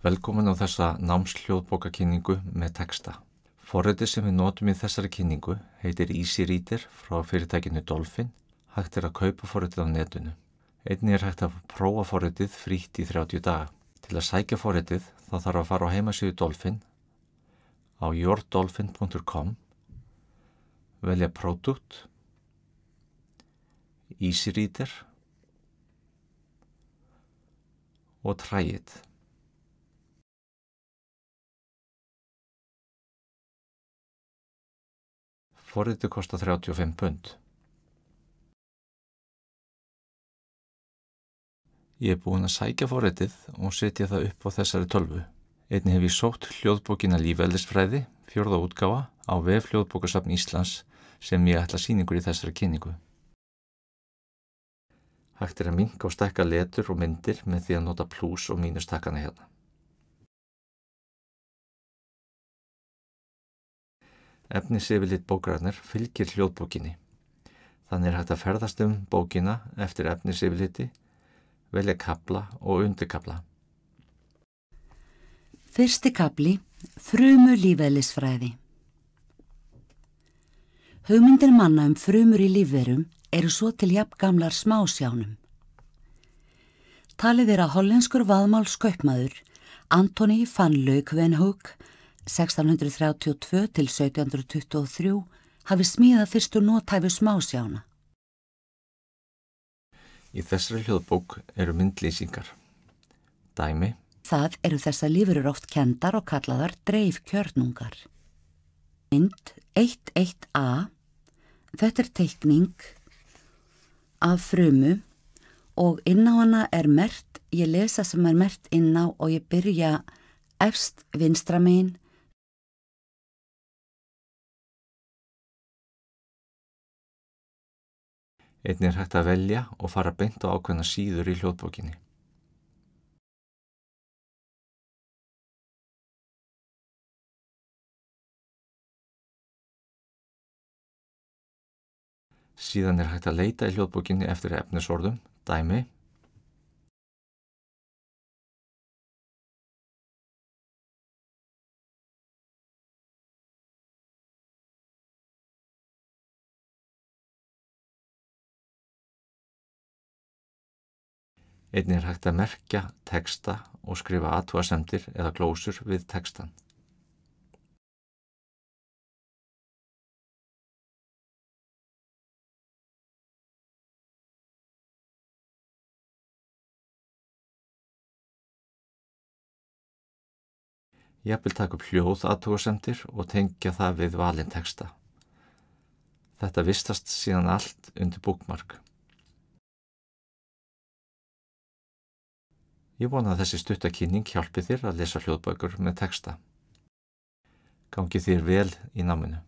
Velkomin á þessa námshljóðbókakynningu með texta. Forritið sem við notum í þessari kynningu heitir Easy Reader frá fyrirtækinu Dolphin. Hægt að kaupa forritið á netinu. Einnig hægt að prófa forritið frítt í 30 daga. Til að sækja forritið þá þarf að fara á heimasíðu Dolphin á yourdolphin.com, velja Product, Easy Reader og Try it. Forritið kostar 35 pund. Ég búinn að sækja forritið og setja það upp á þessari tölvu. Einnig hef ég sótt hljóðbókina Lífeðlisfræði, 4. útgáfa, á vef Hljóðbókasafn Íslands sem ég ætla sýningur í þessari kynningu. Hægt að minnka og stækka letur og myndir með því að nota plús og mínus takkana hérna. Efnisyfirlit bókarinnar fylgir hljóðbókinni. Þannig hægt að ferðast bókina eftir efnisyfirliti, velja kafla og undirkafla. Fyrsti kafli, frumu lífeðlisfræði. Hugmyndir manna frumur í lífverum eru svo til jafngamlar smásjánum. Talið að hollenskur vaðmálskaupmaður Antoni van Leeuwenhoek 1632 til 1723 hafi smíðað fyrstu nothæfu smásjána. Í þessari hljóðbók eru myndlýsingar. Dæmi. Það eru þessar lífverur oft kenndar og kallaðar dreifkjörnungar. Mynd 11a. Þetta teikning af frumu og inn á hana merkt, ég lesa sem merkt inn á og ég byrja efst vinstra megin. Einnig hægt að velja og fara beint á ákveðna síður í hljóðbókinni. Síðan hægt að leita í hljóðbókinni eftir efnisorðum, dæmi. Einnig hægt að merkja texta og skrifa athugasemdir eða glósur við textan. Jafnvel taka upp hljóð athugasemdir og tengja það við valinn texta. Þetta vistast síðan allt undir bookmark. Ég vona að þessi stutta kynning hjálpi þér að lesa hljóðbækur með texta. Gangi þér vel í náminu.